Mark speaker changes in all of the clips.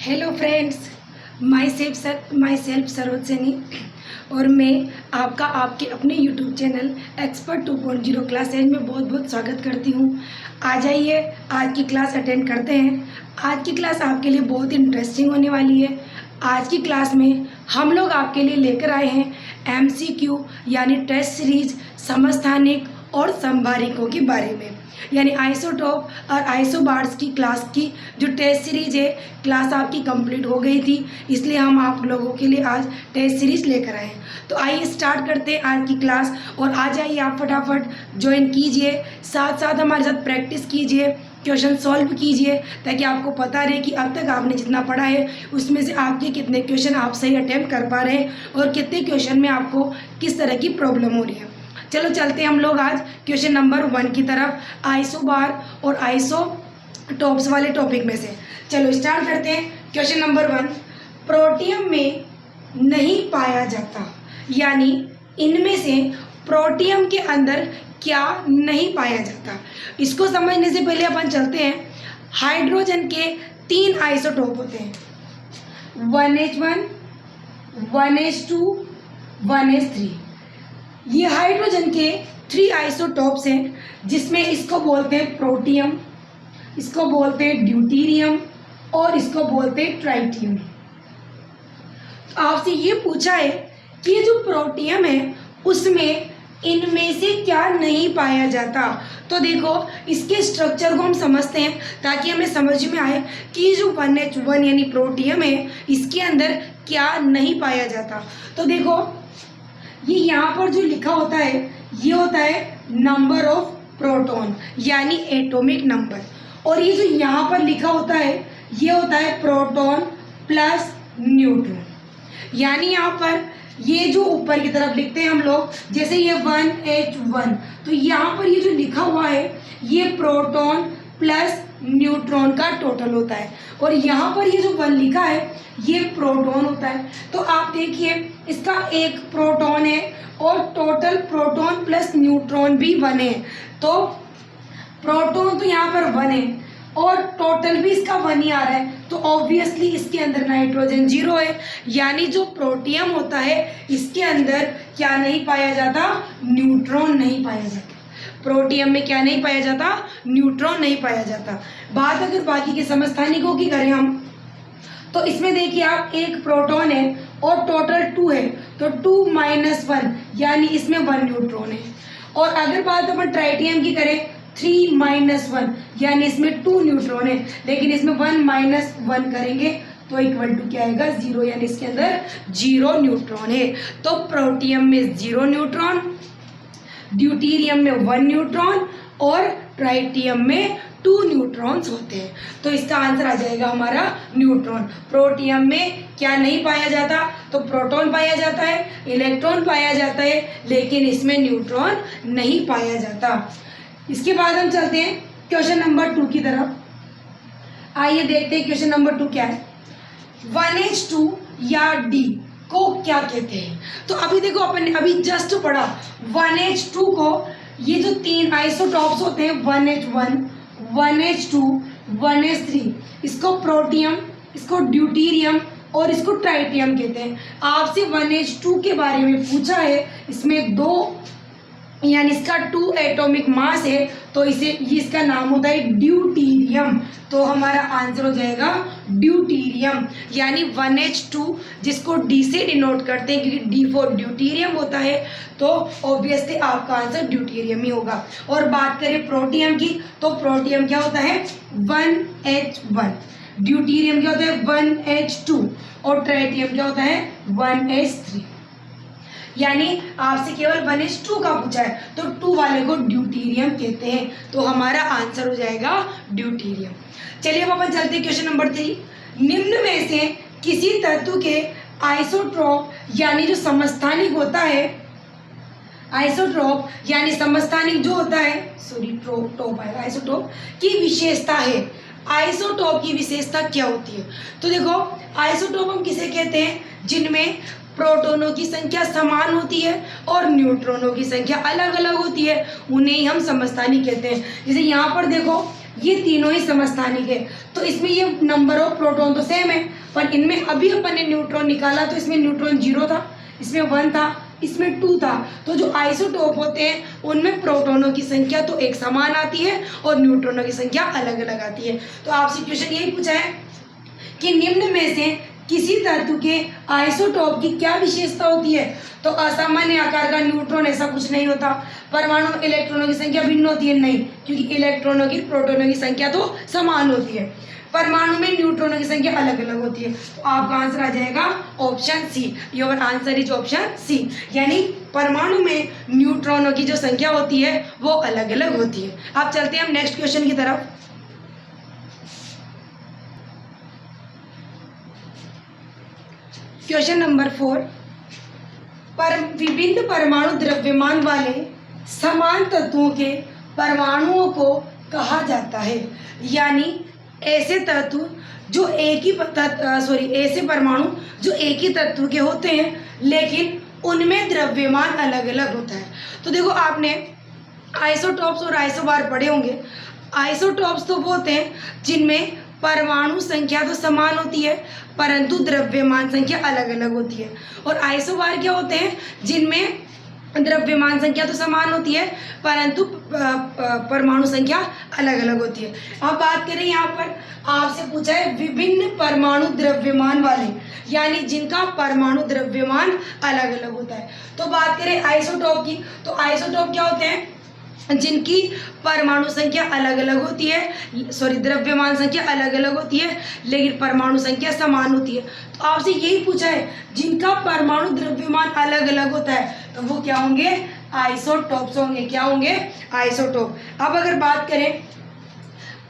Speaker 1: Hello friends, myself Saroj Saini और मैं आपका आपके अपने YouTube channel expert 2.0 class edge में बहुत बहुत स्वागत करती हूँ। आ जाइए, आज की क्लास अटेंड करते हैं। आज की क्लास आपके लिए बहुत इंटरेस्टिंग होने वाली है। आज की क्लास में हम लोग आपके लिए लेकर आए हैं MCQ यानी टेस्ट सीरीज समस्थानिक और संभारिकों के बारे में, यानी आइसोटोप और आइसोबार्स की क्लास की जो टेस्ट सीरीज है, क्लास आपकी कंप्लीट हो गई थी, इसलिए हम आप लोगों के लिए आज टेस्ट सीरीज लेकर आए हैं। तो आइए स्टार्ट करते हैं आज की क्लास और आ जाइए आप फटाफट ज्वाइन कीजिए, साथ साथ हमारे साथ प्रैक्टिस कीजिए, क्वेश्चन सॉल्व कीजिए, ताकि आपको पता रहे कि अब तक आपने जितना पढ़ा है उसमें से आपके कितने क्वेश्चन आप सही अटेम्प्ट कर पा रहे हैं और कितने क्वेश्चन में आपको किस तरह की प्रॉब्लम हो रही है। चलो चलते हैं हम लोग आज क्वेश्चन नंबर 1 की तरफ, आइसोबार और आइसोटॉप्स वाले टॉपिक में से। चलो स्टार्ट करते हैं। क्वेश्चन नंबर 1, प्रोटियम में नहीं पाया जाता, यानी इनमें से प्रोटियम के अंदर क्या नहीं पाया जाता। इसको समझने से पहले अपन चलते हैं। हाइड्रोजन के 3 आइसोटोप होते हैं, 1H1, 1H2, 1H3। ये हाइड्रोजन के 3 आइसोटोप्स हैं, जिसमें इसको बोलते हैं प्रोटियम, इसको बोलते हैं ड्यूटीरियम और इसको बोलते हैं ट्राइटियम। तो आपसे ये पूछा है कि जो प्रोटियम है उसमें इनमें से क्या नहीं पाया जाता। तो देखो, इसके स्ट्रक्चर को हम समझते हैं ताकि हमें समझ में आए कि जो 1H1 यानी प्रोटियम है, इसके अंदर क्या नहीं पाया जाता। तो देखो, ये यहाँ पर जो लिखा होता है ये होता है नंबर ऑफ प्रोटॉन यानी एटॉमिक नंबर, और ये जो यहाँ पर लिखा होता है ये होता है प्रोटॉन प्लस न्यूट्रॉन। यानी यहाँ पर ये जो ऊपर की तरफ लिखते हैं हम लोग, जैसे ये 1H1, तो यहाँ पर ये जो लिखा हुआ है ये प्रोटॉन प्लस न्यूट्रॉन का टोटल होता है, और यहाँ पर ये जो 1 लिखा है ये प्रोटॉन होता है। तो आप देखिए, इसका एक प्रोटॉन है और टोटल प्रोटॉन प्लस न्यूट्रॉन भी 1 है। तो प्रोटॉन तो यहाँ पर 1 है और टोटल भी इसका 1 ही आ रहा है, तो ऑब्वियसली इसके अंदर नाइट्रोजन 0 है। यानी जो प्रोटियम होता है इसके अंदर क्या नहीं पाया जाता, न्यूट्रॉन नहीं पाया जाता। प्रोटियम में क्या नहीं पाया जाता, न्यूट्रॉन नहीं पाया जाता। बात अगर बाकी के समस्थानिकों की करें हम, तो इसमें देखिए आप, एक प्रोटॉन है और टोटल 2 है, तो 2 - 1 यानी इसमें 1 न्यूट्रॉन है। और अगर बात अपन ट्राइटियम की करें, 3 - 1 यानी इसमें 2 न्यूट्रॉन है, लेकिन इसमें 1 - 1 करेंगे तो इक्वल टू क्या आएगा, 0, यानी इसके अंदर 0 न्यूट्रॉन है। तो प्रोटियम में 0 न्यूट्रॉन, ड्यूटीरियम में 1 न्यूट्रॉन और ट्राइटियम में 2 न्यूट्रॉन्स होते हैं। तो इसका आंसर आ जाएगा हमारा न्यूट्रॉन। प्रोटियम में क्या नहीं पाया जाता, तो प्रोटॉन पाया जाता है, इलेक्ट्रॉन पाया जाता है, लेकिन इसमें न्यूट्रॉन नहीं पाया जाता। इसके बाद हम चलते हैं क्वेश्चन नंबर 2 की तरफ। आइए देखते हैं क्वेश्चन नंबर 2 क्या है। 1H2 या D को क्या कहते हैं। तो अभी देखो, अपन ने अभी जस्ट पढ़ा 1H2 को, ये जो 3 आइसोटॉप्स होते हैं 1H1, 1H2, 1H3, इसको प्रोटियम, इसको ड्यूटीरियम और इसको ट्राइटियम कहते हैं। आपसे 1H2 के बारे में पूछा है, इसमें 2 यानी इसका 2 एटॉमिक मास है, तो इसे इसका नाम होता है ड्यूटीरियम। तो हमारा आंसर हो जाएगा ड्यूटीरियम, यानी 1H2 जिसको D से डिनोट करते हैं क्योंकि D फॉर ड्यूटीरियम होता है, तो ऑब्वियसली आपका आंसर ड्यूटीरियम ही होगा। और बात करें प्रोटियम की, तो प्रोटियम क्या होता है 1H1, ड्यूटीरियम क्या होता है 1H2 और ट्राइटियम क्या होता है 1H3। यानी आपसे केवल 1H2 का पूछा है तो 2 वाले को ड्यूटीरियम कहते हैं, तो हमारा आंसर हो जाएगा ड्यूटीरियम। चलिए अब अपन चलते हैं क्वेश्चन नंबर 3। निम्न में से किसी तत्व के आइसोट्रोप यानी जो समस्थानिक होता है, आइसोट्रोप यानी समस्थानिक जो होता है, टॉप आएगा, आइसोटोप की विशेषता है। आइसोटोप की विशेषता क्या होती है, तो देखो, आइसोटोप हम किसे कहते हैं, जिनमें प्रोटॉनों की संख्या समान होती है और न्यूट्रॉनों की संख्या अलग अलग होती है, उन्हें ही हम समस्थानिक कहते हैं। जैसे यहाँ पर देखो, ये तीनों ही समस्थानिक है। तो इसमें ये नंबर ऑफ प्रोटॉन तो सेम है, पर इनमें अभी अपन ने न्यूट्रॉन निकाला तो इसमें न्यूट्रॉन 0 था, इसमें 1 था, इसमें 2 था। तो जो आइसोटोप होते हैं उनमें प्रोटॉनों की संख्या तो एक समान आती है और न्यूट्रॉनों की संख्या अलग अलग आती है। तो आपसे क्वेश्चन यही पूछा है कि निम्न में से किसी तत्व के आइसोटोप की क्या विशेषता होती है? तो असामान्य आकार का न्यूट्रॉन, ऐसा कुछ नहीं होता। परमाणु में इलेक्ट्रॉनों की संख्या भिन्न होती है, नहीं, क्योंकि इलेक्ट्रॉनों की प्रोटॉनों की संख्या तो समान होती है। परमाणु में न्यूट्रॉनों की संख्या अलग अलग होती है। तो आपका आंसर आ जाएगा option C. Your answer is option C, यानी परमाणु में न्यूट्रॉनों की जो संख्या होती है वो अलग अलग होती है। अब चलते हैं हम नेक्स्ट क्वेश्चन की तरफ। क्वेश्चन नंबर 4, पर विभिन्न परमाणु द्रव्यमान वाले समान तत्वों के परमाणुओं को कहा जाता है। यानी ऐसे तत्व जो ऐसे परमाणु जो एक ही तत्व के होते हैं लेकिन उनमें द्रव्यमान अलग अलग होता है। तो देखो, आपने आइसोटॉप्स और आइसोबार पढ़े होंगे। आइसोटॉप्स तो वो होते हैं जिनमें परमाणु संख्या तो समान होती है परंतु द्रव्यमान संख्या अलग अलग होती है, और आइसोबार क्या होते हैं जिनमें द्रव्यमान संख्या तो समान होती है परंतु परमाणु संख्या अलग अलग होती है। अब बात करें, यहाँ पर आपसे पूछा है विभिन्न परमाणु द्रव्यमान वाले, यानी जिनका परमाणु द्रव्यमान अलग अलग होता है। तो बात करें आइसोटोप की, तो आइसोटोप क्या होते हैं? जिनकी परमाणु संख्या अलग अलग होती है, द्रव्यमान संख्या अलग अलग होती है लेकिन परमाणु संख्या समान होती है। तो आपसे यही पूछा है जिनका परमाणु द्रव्यमान अलग अलग होता है, तो वो क्या होंगे? आइसोटोप्स होंगे। क्या होंगे? आइसोटोप। अब अगर बात करें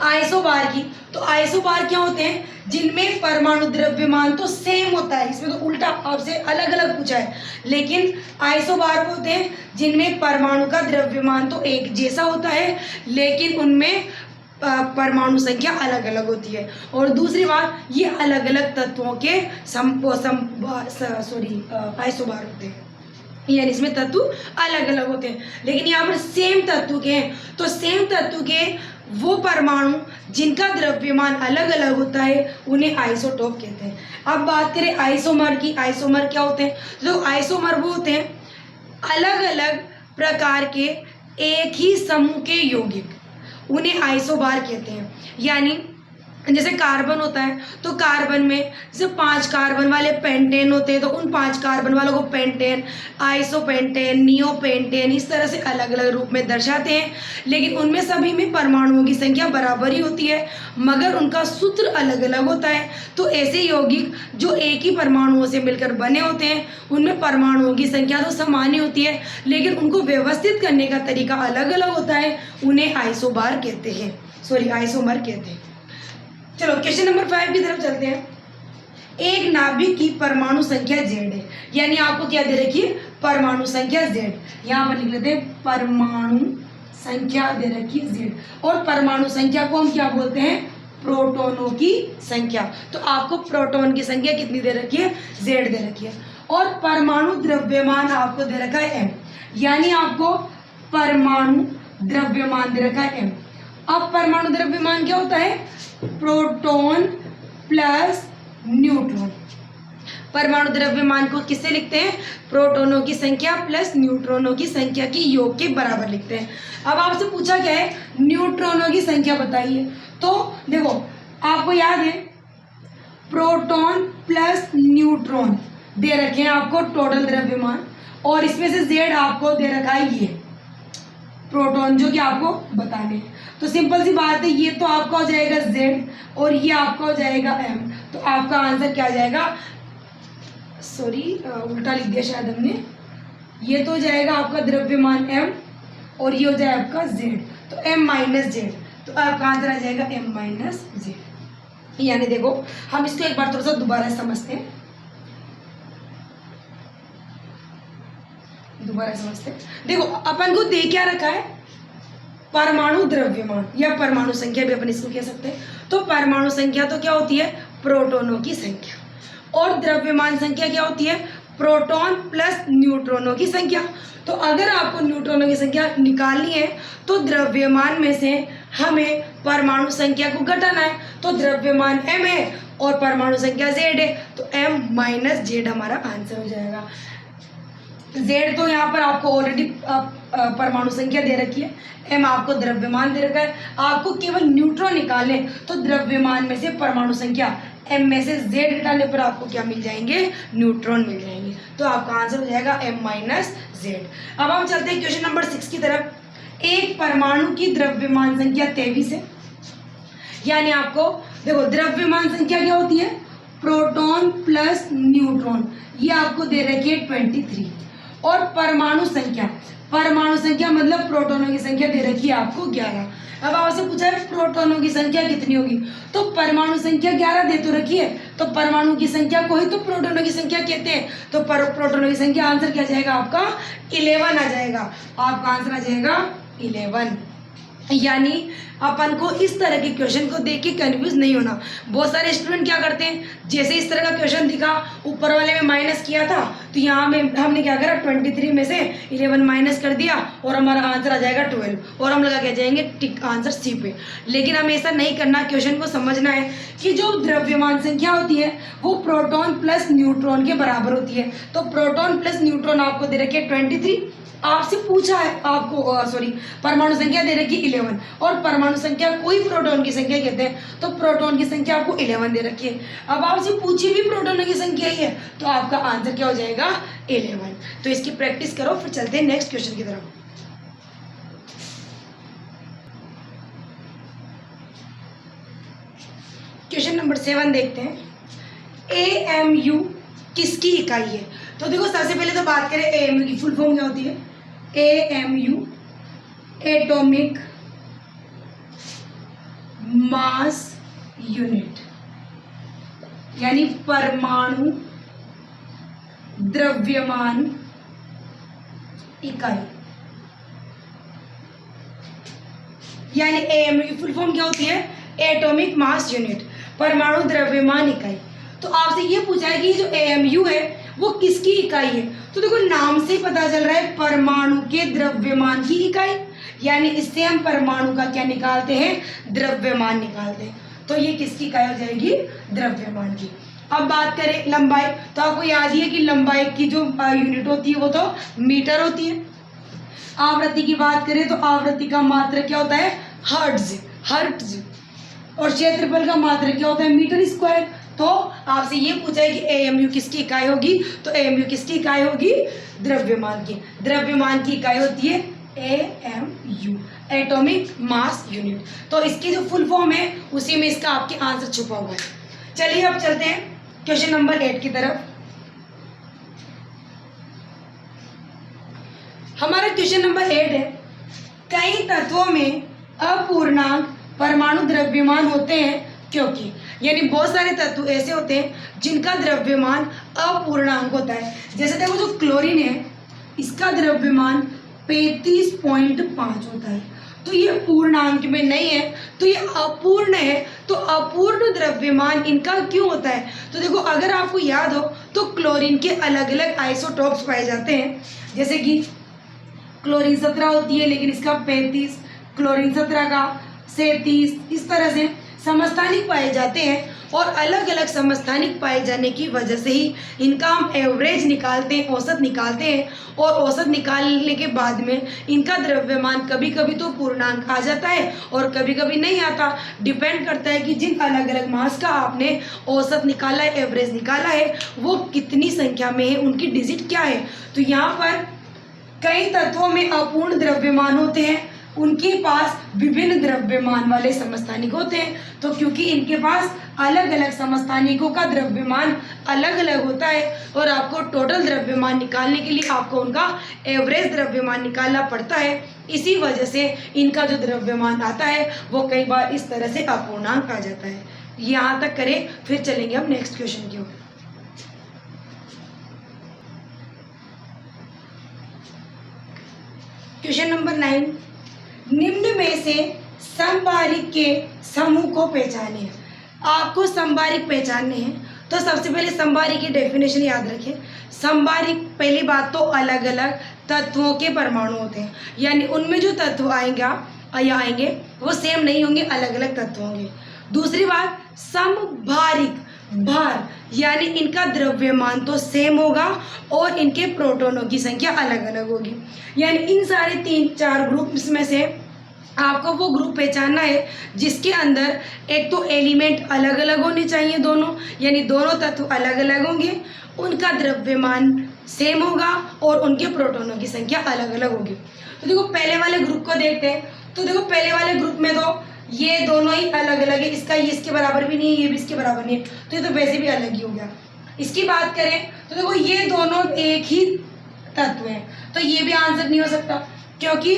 Speaker 1: आइसोबार की, तो आइसोबार क्या होते हैं? जिनमें परमाणु द्रव्यमान तो सेम होता है, इसमें तो उल्टा आपसे अलग अलग पूछा है, लेकिन आइसोबार होते हैं जिनमें परमाणु का द्रव्यमान तो एक जैसा होता है लेकिन उनमें परमाणु संख्या अलग अलग होती है। और दूसरी बात, ये अलग अलग तत्वों के आइसोबार होते हैं, यानी इसमें तत्व अलग अलग होते हैं लेकिन यहाँ पर सेम तत्व के हैं। तो सेम तत्व के वो परमाणु जिनका द्रव्यमान अलग अलग होता है उन्हें आइसोटोप कहते हैं। अब बात करें आइसोमर की, आइसोमर क्या होते हैं? तो आइसोमर वो होते हैं अलग अलग प्रकार के एक ही समूह के यौगिक, उन्हें आइसोबार कहते हैं। यानी जैसे कार्बन होता है तो कार्बन में जैसे 5 कार्बन वाले पेंटेन होते हैं तो उन 5 कार्बन वालों को पेंटेन, आइसोपेंटेन, नियोपेंटेन इस तरह से अलग अलग रूप में दर्शाते हैं, लेकिन उनमें सभी में परमाणुओं की संख्या बराबर ही होती है मगर उनका सूत्र अलग अलग होता है। तो ऐसे यौगिक जो एक ही परमाणुओं से मिलकर बने होते हैं उनमें परमाणुओं की संख्या तो समान ही होती है लेकिन उनको व्यवस्थित करने का तरीका अलग अलग होता है, उन्हें आइसोबार कहते हैं, आइसोमर कहते हैं। चलो क्वेश्चन नंबर 5 की तरफ चलते हैं। एक नाभिक की परमाणु संख्या Z है, यानी आपको क्या दे रखी है? परमाणु संख्या Z। यहाँ पर लिख लेते हैं परमाणु संख्या दे रखी है Z, और परमाणु संख्या को हम क्या बोलते हैं? प्रोटॉनों की संख्या। तो आपको प्रोटॉन की संख्या कितनी दे रखी है? Z दे रखी है। और परमाणु द्रव्यमान आपको दे रखा है M, यानी आपको परमाणु द्रव्यमान दे रखा है M। अब परमाणु द्रव्यमान क्या होता है? Proton plus neutron. परमाणु द्रव्यमान को किससे लिखते हैं? प्रोटॉनों की संख्या प्लस न्यूट्रॉनों की संख्या की योग के बराबर लिखते हैं। अब आपसे पूछा क्या है? न्यूट्रॉनों की संख्या बताइए। तो देखो, आपको याद है प्रोटॉन प्लस न्यूट्रॉन दे रखे हैं आपको टोटल द्रव्यमान, और इसमें से Z आपको दे रखा है ये प्रोटॉन जो कि आपको बताने हैं। तो सिंपल सी बात है, ये तो आपका हो जाएगा Z और ये आपका हो जाएगा M। तो आपका आंसर क्या आ जाएगा? उल्टा लिख दिया शायद हमने। ये तो हो जाएगा आपका द्रव्यमान M और ये हो जाएगा आपका Z, तो M माइनस Z। तो आपका आंसर आ जाएगा M माइनस Z। यानी देखो, हम इसको एक बार थोड़ा सा दोबारा समझते हैं। देखो, अपन को दे क्या रखा है? परमाणु द्रव्यमान या परमाणु संख्या भी अपन इसको कह सकते हैं। तो परमाणु संख्या तो क्या होती है? प्रोटॉनों की संख्या, और द्रव्यमान संख्या क्या होती है? प्रोटॉन प्लस न्यूट्रॉनों की संख्या। तो अगर आपको न्यूट्रॉनों की संख्या निकालनी है तो द्रव्यमान में से हमें परमाणु संख्या को घटाना है, तो द्रव्यमान m है और परमाणु संख्या z है, तो m माइनस जेड हमारा आंसर हो जाएगा। z तो यहाँ पर आपको ऑलरेडी परमाणु संख्या दे रखी है, m आपको द्रव्यमान दे रखा है, आपको केवल न्यूट्रॉन निकालने, तो द्रव्यमान में से परमाणु संख्या m में से z घटाने पर आपको क्या मिल जाएंगे, न्यूट्रॉन मिल जाएंगे। तो आपका आंसर हो जाएगा m माइनस जेड। अब हम चलते हैं क्वेश्चन नंबर 6 की तरफ। एक परमाणु की द्रव्यमान संख्या 23 है, यानी आपको देखो द्रव्यमान संख्या क्या होती है, प्रोटॉन प्लस न्यूट्रॉन, ये आपको दे रखी है 23, और परमाणु संख्या मतलब प्रोटॉनों की संख्या दे रखी है आपको 11। अब आपसे पूछा है प्रोटॉनों की संख्या कितनी होगी, तो परमाणु संख्या 11 दे तो रखी है, तो परमाणु की संख्या को ही तो प्रोटॉनों की संख्या कहते हैं, तो प्रोटॉनों की संख्या आंसर क्या जाएगा आपका 11 आ जाएगा, आपका आंसर आ जाएगा 11। यानी अपन को इस तरह के क्वेश्चन को देख के कंफ्यूज नहीं होना। बहुत सारे स्टूडेंट क्या करते हैं, जैसे इस तरह का क्वेश्चन दिखा, ऊपर वाले में माइनस किया था, तो यहाँ में हमने क्या करा 23 में से 11 माइनस कर दिया और हमारा आंसर आ जाएगा 12, और हम लगा के जाएंगे टिक आंसर सी पे। लेकिन हमें ऐसा नहीं करना, क्वेश्चन को समझना है कि जो द्रव्यमान संख्या होती है वो प्रोटॉन प्लस न्यूट्रॉन के बराबर होती है। तो प्रोटॉन प्लस न्यूट्रॉन आपको दे रखे 23, आपसे पूछा है आपको परमाणु संख्या दे रखी 11, और परमाणु संख्या कोई प्रोटॉन की संख्या कहते हैं, तो प्रोटॉन की संख्या आपको 11 दे रखी है। अब आपसे पूछी भी प्रोटॉनों की संख्या ही है, तो आपका आंसर क्या हो जाएगा 11। तो इसकी प्रैक्टिस करो, फिर चलते हैं नेक्स्ट क्वेश्चन की तरफ। क्वेश्चन नंबर 7 देखते हैं। AMU किसकी इकाई है? तो देखो सबसे पहले तो बात करें AMU की फुल फॉर्म क्या होती है। AMU एटॉमिक मास यूनिट, यानी परमाणु द्रव्यमान इकाई, यानी AMU की फुल फॉर्म क्या होती है, एटॉमिक मास यूनिट, परमाणु द्रव्यमान इकाई। तो आपसे ये पूछा है कि जो AMU है वो किसकी इकाई है, तो देखो नाम से पता चल रहा है परमाणु के द्रव्यमान की इकाई, यानी इससे हम परमाणु का क्या निकालते हैं, द्रव्यमान निकालते हैं। तो ये किसकी इकाई हो जाएगी, द्रव्यमान की। अब बात करें लंबाई, तो आपको याद ही है कि लंबाई की जो यूनिट होती है वो तो मीटर होती है। आवृत्ति की बात करें तो आवृत्ति का मात्रक क्या होता है, हर्ट्ज, और क्षेत्रफल का मात्रक क्या होता है, मीटर स्क्वायर। तो आपसे ये पूछा है कि AMU किसकी इकाई होगी, तो AMU किसकी इकाई होगी, द्रव्यमान की। द्रव्यमान की इकाई होती है AMU, एटॉमिक मास यूनिट। तो इसकी जो फुल फॉर्म है उसी में इसका आपके आंसर छुपा हुआ है। चलिए अब चलते हैं क्वेश्चन नंबर 8 की तरफ। हमारा क्वेश्चन नंबर 8 है, कई तत्वों में अपूर्णांक परमाणु द्रव्यमान होते हैं क्योंकि, यानी बहुत सारे तत्व ऐसे होते हैं जिनका द्रव्यमान अपूर्णांक होता है। जैसे देखो जो क्लोरीन है इसका द्रव्यमान 35.5 होता है, तो ये पूर्णांक में नहीं है, तो ये अपूर्ण है। तो अपूर्ण द्रव्यमान इनका क्यों होता है, तो देखो अगर आपको याद हो तो क्लोरीन के अलग अलग आइसोटोप्स पाए जाते हैं, जैसे कि क्लोरीन 17 होती है लेकिन इसका 35, क्लोरीन 17 का 37, इस तरह से समस्थानिक पाए जाते हैं। और अलग अलग समस्थानिक पाए जाने की वजह से ही इनका हम एवरेज निकालते हैं, औसत निकालते हैं, और औसत निकालने के बाद में इनका द्रव्यमान कभी कभी तो पूर्णांक आ जाता है और कभी कभी नहीं आता। डिपेंड करता है कि जिन अलग अलग मास का आपने औसत निकाला है, एवरेज निकाला है, वो कितनी संख्या में है, उनकी डिजिट क्या है। तो यहाँ पर कई तत्वों में अपूर्ण द्रव्यमान होते हैं, उनके पास विभिन्न द्रव्यमान वाले समस्थानिक होते हैं। तो क्योंकि इनके पास अलग अलग समस्थानिकों का द्रव्यमान अलग अलग होता है और आपको टोटल द्रव्यमान निकालने के लिए आपको उनका एवरेज द्रव्यमान निकालना पड़ता है, इसी वजह से इनका जो द्रव्यमान आता है वो कई बार इस तरह से अपूर्णांक आ जाता है। यहाँ तक करें, फिर चलेंगे हम नेक्स्ट क्वेश्चन की ओर। क्वेश्चन नंबर 9, निम्न में से समबारिक के समूह को पहचाने। आपको समबारिक पहचानने हैं, तो सबसे पहले समबारिक की डेफिनेशन याद रखें। समबारिक, पहली बात तो अलग अलग तत्वों के परमाणु होते हैं, यानी उनमें जो तत्व आएगा या आएंगे वो सेम नहीं होंगे, अलग अलग तत्व होंगे। दूसरी बात, समभारिक भार यानी इनका द्रव्यमान तो सेम होगा और इनके प्रोटॉनों की संख्या अलग अलग होगी। यानी इन सारे 3-4 ग्रुप्स में से आपको वो ग्रुप पहचानना है जिसके अंदर एक तो एलिमेंट अलग अलग होने चाहिए दोनों, यानी दोनों तत्व अलग अलग होंगे, उनका द्रव्यमान सेम होगा और उनके प्रोटॉनों की संख्या अलग अलग होगी। तो देखो पहले वाले ग्रुप को देखते हैं। तो देखो पहले वाले ग्रुप में तो ये दोनों ही अलग अलग है, इसका ये इसके बराबर भी नहीं है, ये भी इसके बराबर नहीं है, तो ये तो वैसे भी अलग ही हो गया। इसकी बात करें तो देखो ये दोनों एक ही तत्व हैं, तो ये भी आंसर नहीं हो सकता क्योंकि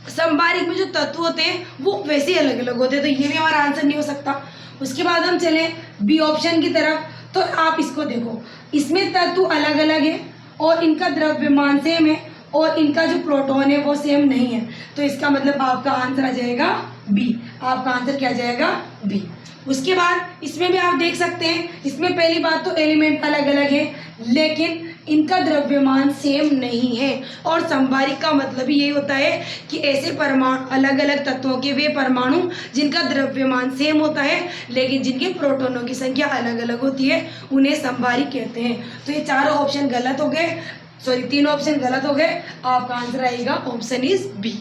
Speaker 1: समभारिक में जो तत्व होते हैं वो वैसे ही अलग अलग होते हैं, तो ये भी हमारा आंसर नहीं हो सकता। उसके बाद हम चले बी ऑप्शन की तरफ। तो आप इसको देखो, इसमें तत्व अलग अलग है और इनका द्रव्यमान सेम है और इनका जो प्रोटॉन है वो सेम नहीं है, तो इसका मतलब आपका आंसर आ जाएगा बी। आपका आंसर क्या जाएगा? बी। उसके बाद इसमें भी आप देख सकते हैं, इसमें पहली बात तो एलिमेंट अलग अलग है लेकिन इनका द्रव्यमान सेम नहीं है, और समभारिक का मतलब ही यही होता है कि ऐसे परमाणु, अलग अलग तत्वों के वे परमाणु जिनका द्रव्यमान सेम होता है लेकिन जिनके प्रोटॉनों की संख्या अलग अलग होती है, उन्हें समभारिक कहते हैं। तो ये चारों ऑप्शन गलत हो गए, सॉरी 3 ऑप्शन गलत हो गए। आपका आंसर आएगा ऑप्शन इज बी।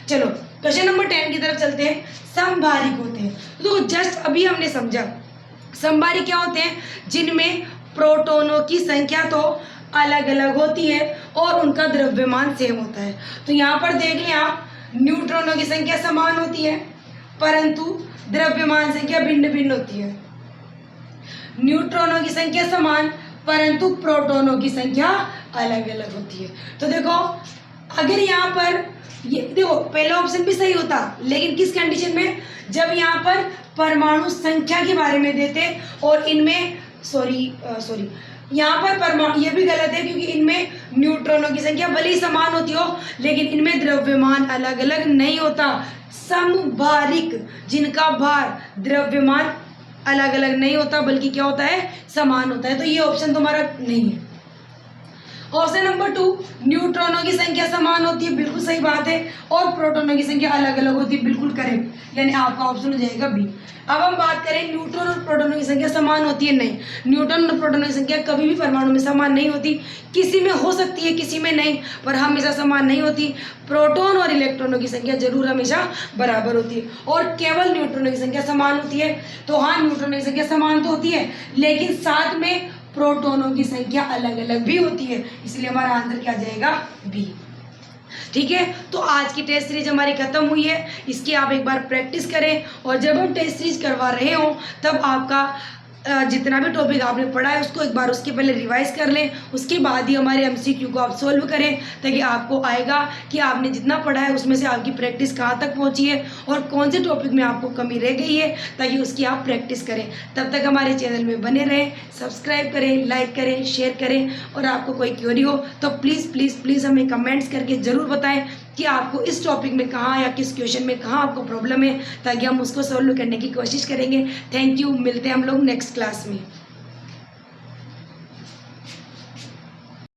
Speaker 1: चलो क्वेश्चन नंबर 10 की तरफ चलते हैं। समभारिक होते हैं तो जस्ट अभी हमने समझा समभारिक क्या होते हैं, जिनमें प्रोटॉनों की संख्या तो अलग अलग होती है और उनका द्रव्यमान सेम होता है। तो यहाँ पर देख लें आप, न्यूट्रॉनों की संख्या समान होती है परंतु द्रव्यमान संख्या भिन्न भिन्न होती है। न्यूट्रॉनों की संख्या समान परंतु प्रोटॉनों की संख्या अलग अलग होती है। तो देखो अगर यहाँ पर ये देखो पहला ऑप्शन भी सही होता, लेकिन किस कंडीशन में, जब यहाँ पर परमाणु संख्या के बारे में देते और इनमें सॉरी यहाँ पर परमाणु, ये भी गलत है क्योंकि इनमें न्यूट्रॉनों की संख्या भले ही समान होती हो लेकिन इनमें द्रव्यमान अलग अलग नहीं होता। समभारिक जिनका भार द्रव्यमान अलग अलग नहीं होता बल्कि क्या होता है, समान होता है, तो ये ऑप्शन तुम्हारा नहीं है। ऑप्शन नंबर 2, न्यूट्रॉनों की संख्या समान होती है, बिल्कुल सही बात है, और प्रोटॉनों की संख्या अलग अलग होती है, बिल्कुल करेक्ट, यानी आपका ऑप्शन हो जाएगा बी। अब हम बात करें न्यूट्रॉन और प्रोटॉनों की संख्या समान होती है, नहीं, न्यूट्रॉन और प्रोटॉनों की संख्या कभी भी परमाणु में समान नहीं होती, किसी में हो सकती है किसी में नहीं, पर हमेशा समान नहीं होती। प्रोटॉन और इलेक्ट्रॉनों की संख्या जरूर हमेशा बराबर होती है और केवल न्यूट्रॉनों की संख्या समान होती है। तो हाँ, न्यूट्रॉनों की संख्या समान तो होती है लेकिन साथ में प्रोटॉनों की संख्या अलग अलग भी होती है, इसलिए हमारा आंसर क्या जाएगा? बी। ठीक है, तो आज की टेस्ट सीरीज हमारी खत्म हुई है, इसकी आप एक बार प्रैक्टिस करें और जब हम टेस्ट सीरीज करवा रहे हो तब आपका जितना भी टॉपिक आपने पढ़ा है उसको एक बार उसके पहले रिवाइज कर लें, उसके बाद ही हमारे एमसीक्यू को आप सोल्व करें, ताकि आपको आएगा कि आपने जितना पढ़ा है उसमें से आपकी प्रैक्टिस कहाँ तक पहुँची है और कौन से टॉपिक में आपको कमी रह गई है, ताकि उसकी आप प्रैक्टिस करें। तब तक हमारे चैनल में बने रहें, सब्सक्राइब करें, लाइक करें, शेयर करें, और आपको कोई क्वेरी हो तो प्लीज़ प्लीज़ प्लीज़ हमें कमेंट्स करके ज़रूर बताएं कि आपको इस टॉपिक में कहाँ या किस क्वेश्चन में कहाँ आपको प्रॉब्लम है, ताकि हम उसको सोल्व करने की कोशिश करेंगे। थैंक यू, मिलते हैं हम लोग नेक्स्ट क्लास में।